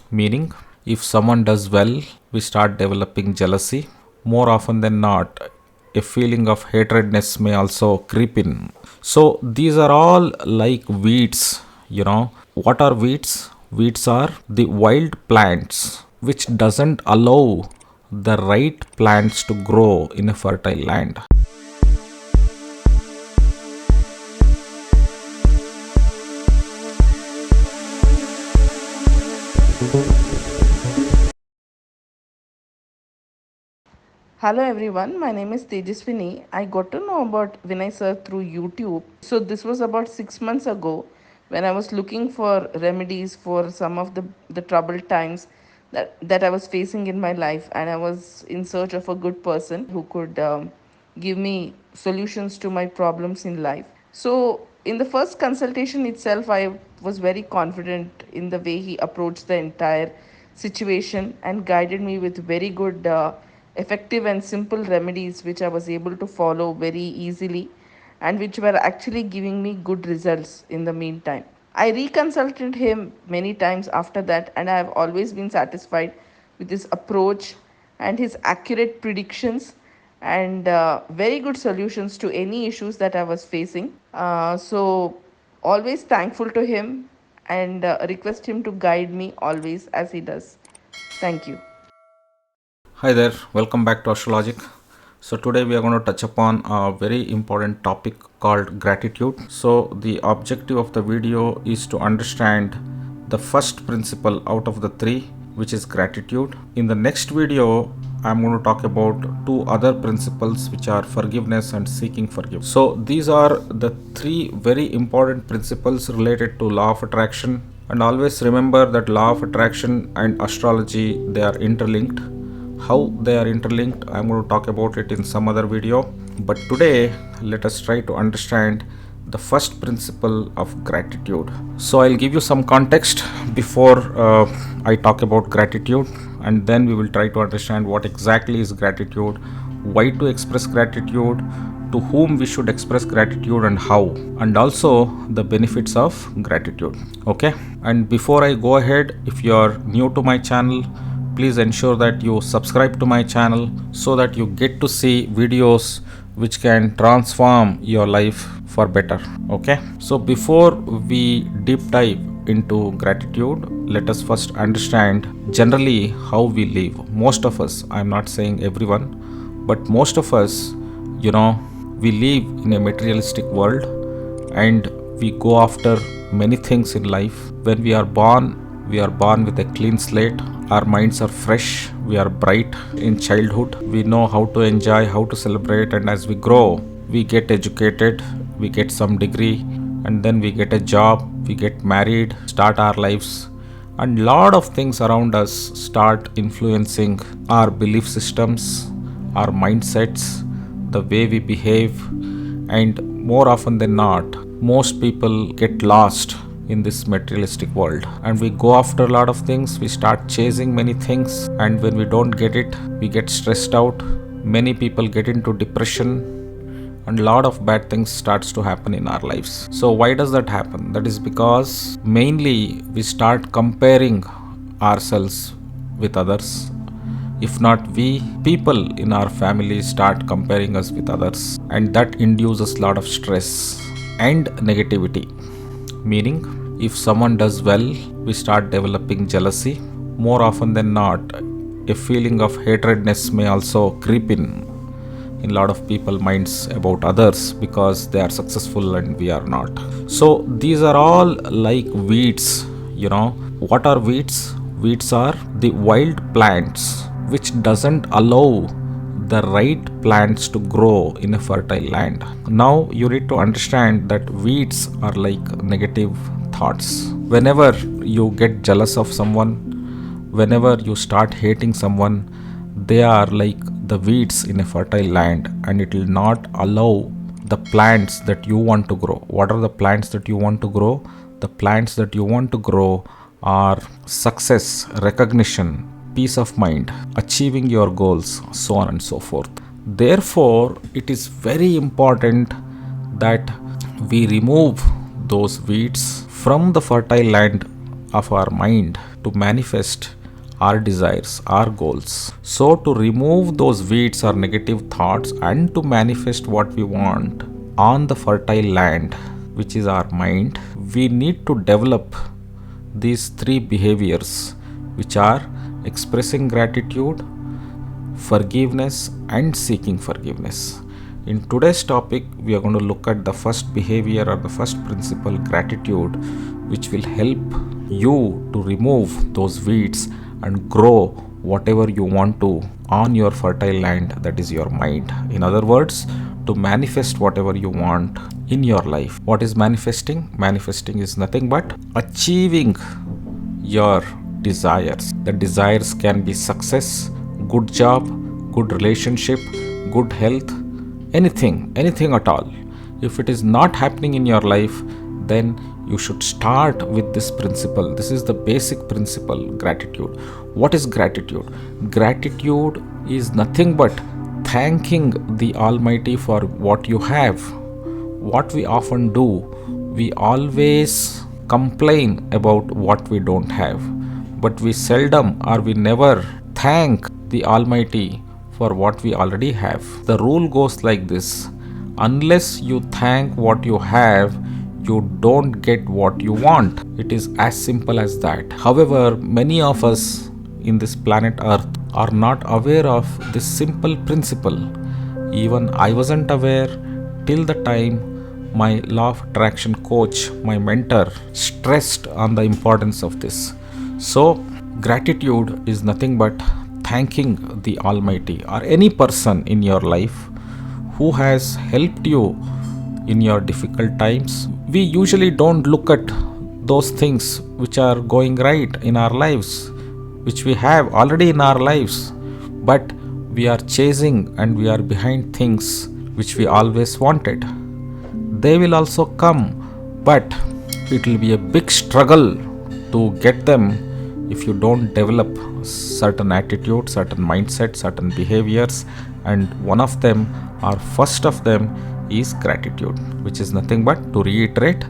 Meaning, if someone does well, we start developing jealousy. More often than not, a feeling of hatredness may also creep in. So, these are all like weeds. What are weeds? Weeds are the wild plants which doesn't allow the right plants to grow in a fertile land. Hello everyone, my name is Tejaswini. I got to know about Vinay sir through YouTube. So this was about 6 months ago when I was looking for remedies for some of the troubled times that I was facing in my life, and I was in search of a good person who could give me solutions to my problems in life. So, in the first consultation itself, I was very confident in the way he approached the entire situation and guided me with very good, effective, and simple remedies which I was able to follow very easily and which were actually giving me good results in the meantime. I reconsulted him many times after that, and I have always been satisfied with his approach and his accurate predictions and very good solutions to any issues that I was facing. So, always thankful to him and request him to guide me always as he does. Thank you. Hi there, welcome back to Astrologic. So, today we are going to touch upon a very important topic called gratitude. So, the objective of the video is to understand the first principle out of the three, which is gratitude. In the next video, I'm going to talk about two other principles, which are forgiveness and seeking forgiveness. So, these are the three very important principles related to law of attraction. And always remember that law of attraction and astrology, they are interlinked. How they are interlinked, I'm going to talk about it in some other video, but today let us try to understand the first principle of gratitude. So I'll give you some context before I talk about gratitude, and then we will try to understand what exactly is gratitude, why to express gratitude, to whom we should express gratitude, and how, and also the benefits of gratitude. Okay, and before I go ahead, if you are new to my channel, please ensure that you subscribe to my channel so that you get to see videos which can transform your life for better. Okay, so before we deep dive into gratitude, let us first understand generally how we live. Most of us, I'm not saying everyone, but most of us, you know we live in a materialistic world, and we go after many things in life. When we are born with a clean slate. Our minds are fresh. We are bright in childhood. We know how to enjoy, how to celebrate, and as we grow, we get educated, we get some degree, and then we get a job, we get married, start our lives, and lot of things around us start influencing our belief systems, our mindsets, the way we behave, and more often than not, most people get lost in this materialistic world, and we go after a lot of things. We start chasing many things, and when we don't get it, we get stressed out. Many people get into depression, and a lot of bad things starts to happen in our lives. So why does that happen? That is because mainly we start comparing ourselves with others. If not we, people in our family start comparing us with others, and that induces a lot of stress and negativity. Meaning, if someone does well, we start developing jealousy. More often than not, a feeling of hatredness may also creep in a lot of people minds about others because they are successful and we are not. So these are all like weeds. What are weeds? Weeds are the wild plants which doesn't allow the right plants to grow in a fertile land. Now you need to understand that weeds are like negative thoughts. Whenever you get jealous of someone, whenever you start hating someone, they are like the weeds in a fertile land, and it will not allow the plants that you want to grow. What are the plants that you want to grow? The plants that you want to grow are success, recognition, peace of mind, achieving your goals, so on and so forth. Therefore, it is very important that we remove those weeds from the fertile land of our mind to manifest our desires, our goals. So, to remove those weeds or negative thoughts and to manifest what we want on the fertile land, which is our mind, we need to develop these three behaviors, which are expressing gratitude, forgiveness, and seeking forgiveness. In today's topic, we are going to look at the first behavior or the first principle, gratitude, which will help you to remove those weeds and grow whatever you want to on your fertile land, that is your mind. In other words, to manifest whatever you want in your life. What is manifesting? Manifesting is nothing but achieving your desires. The desires can be success, good job, good relationship, good health, anything at all. If it is not happening in your life, then you should start with this principle. This is the basic principle, gratitude. What is gratitude? Gratitude is nothing but thanking the Almighty for what you have. What we often do, we always complain about what we don't have, but we seldom or we never thank the Almighty for what we already have. The rule goes like this: unless you thank what you have, you don't get what you want. It is as simple as that. However, many of us in this planet Earth are not aware of this simple principle. Even I wasn't aware till the time my law of attraction coach, my mentor, stressed on the importance of this. So, gratitude is nothing but thanking the Almighty or any person in your life who has helped you in your difficult times. We usually don't look at those things which are going right in our lives, which we have already in our lives, but we are chasing and we are behind things which we always wanted. They will also come, but it will be a big struggle to get them if you don't develop certain attitudes, certain mindsets, certain behaviors, and one of them or first of them is gratitude, which is nothing but, to reiterate,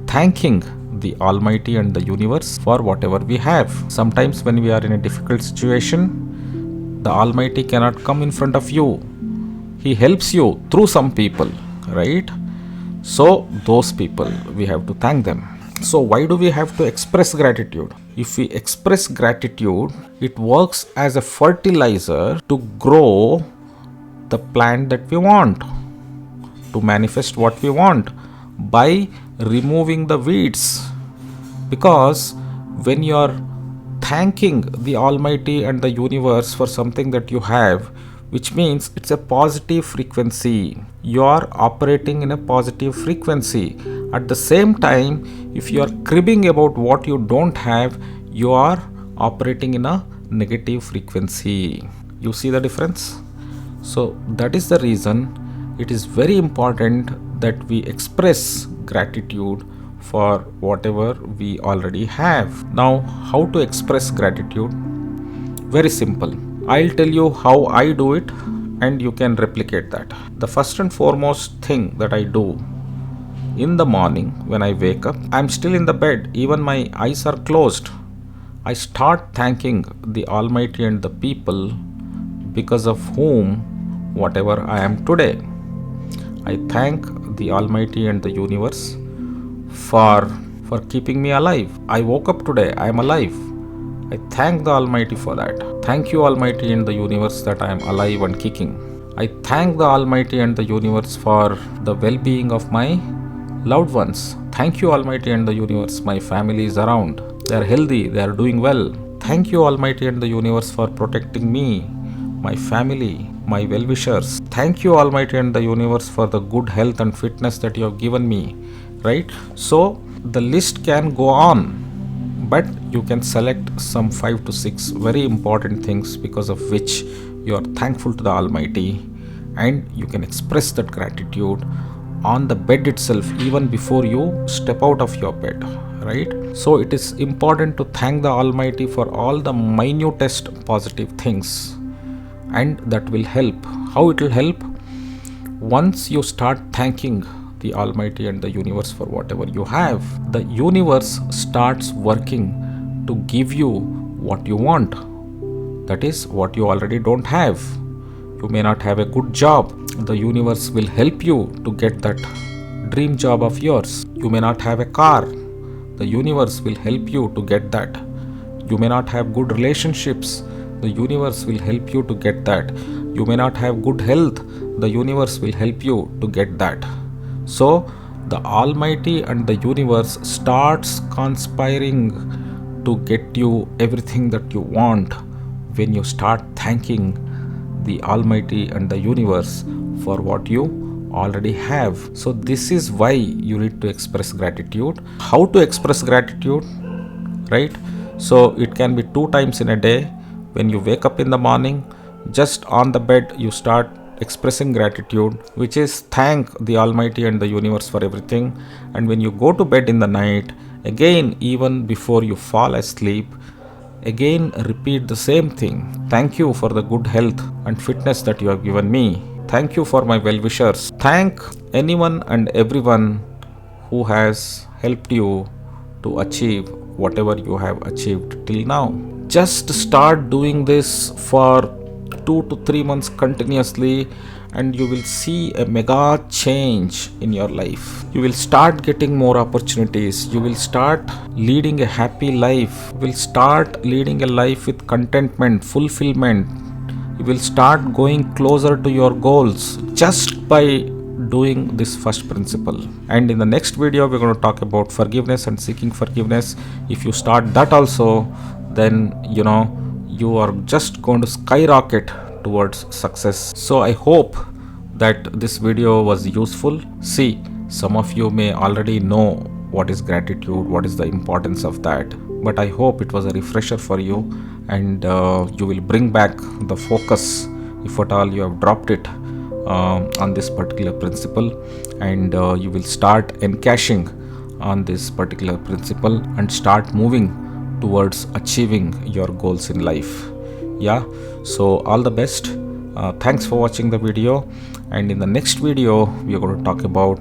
thanking the Almighty and the universe for whatever we have. Sometimes when we are in a difficult situation, the Almighty cannot come in front of you. He helps you through some people, right? So those people, we have to thank them. So why do we have to express gratitude? If we express gratitude, it works as a fertilizer to grow the plant that we want, to manifest what we want by removing the weeds. Because when you are thanking the Almighty and the universe for something that you have, which means it's a positive frequency, you are operating in a positive frequency. At the same time, if you are cribbing about what you don't have, you are operating in a negative frequency. You see the difference? So that is the reason it is very important that we express gratitude for whatever we already have. Now, how to express gratitude? Very simple. I'll tell you how I do it and you can replicate that. The first and foremost thing that I do in the morning when I wake up, I'm still in the bed, even my eyes are closed. I start thanking the Almighty and the people because of whom whatever I am today. I thank the Almighty and the universe for keeping me alive. I woke up today, I am alive. I thank the Almighty for that. Thank you, Almighty and the universe, that I am alive and kicking. I thank the Almighty and the universe for the well-being of my loved ones. Thank you, Almighty and the universe, my family is around. They are healthy, they are doing well. Thank you, Almighty and the universe, for protecting me, my family, my well-wishers. Thank you, Almighty and the universe, for the good health and fitness that you have given me. Right? So the list can go on, but you can select some 5 to 6 very important things because of which you are thankful to the Almighty, and you can express that gratitude on the bed itself, even before you step out of your bed. Right? So it is important to thank the Almighty for all the minutest positive things, and that will help. How it will help? Once you start thanking the Almighty and the universe for whatever you have, the universe starts working to give you what you want, that is what you already don't have. You may not have a good job. The universe will help you to get that dream job of yours. You may not have a car. The universe will help you to get that. You may not have good relationships. The universe will help you to get that. You may not have good health. The universe will help you to get that. So, the Almighty and the universe starts conspiring to get you everything that you want when you start thanking the Almighty and the universe for what you already have. So, this is why you need to express gratitude. How to express gratitude, right? So, it can be 2 times in a day. When you wake up in the morning, just on the bed, you start expressing gratitude, which is thank the Almighty and the universe for everything. And when you go to bed in the night, again, even before you fall asleep, again repeat the same thing. Thank you for the good health and fitness that you have given me. Thank you for my well wishers. Thank anyone and everyone who has helped you to achieve whatever you have achieved till now. Just start doing this for 2 to 3 months continuously, and you will see a mega change in your life. You will start getting more opportunities. You will start leading a happy life. You will start leading a life with contentment, fulfillment. You will start going closer to your goals just by doing this first principle. And in the next video, we're going to talk about forgiveness and seeking forgiveness. If you start that also, then you are just going to skyrocket towards success. So I hope that this video was useful. See, some of you may already know what is gratitude, what is the importance of that, but I hope it was a refresher for you, and you will bring back the focus, if at all you have dropped it, on this particular principle, and you will start encashing on this particular principle and start moving towards achieving your goals in life. Yeah, so all the best. Thanks for watching the video, and in the next video we are going to talk about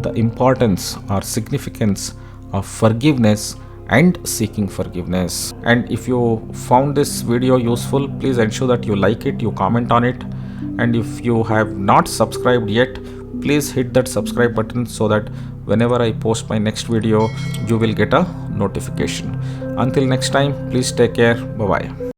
the importance or significance of forgiveness and seeking forgiveness. And if you found this video useful, please ensure that you like it, you comment on it, and if you have not subscribed yet, please hit that subscribe button so that whenever I post my next video, you will get a notification. Until next time, please take care. Bye bye.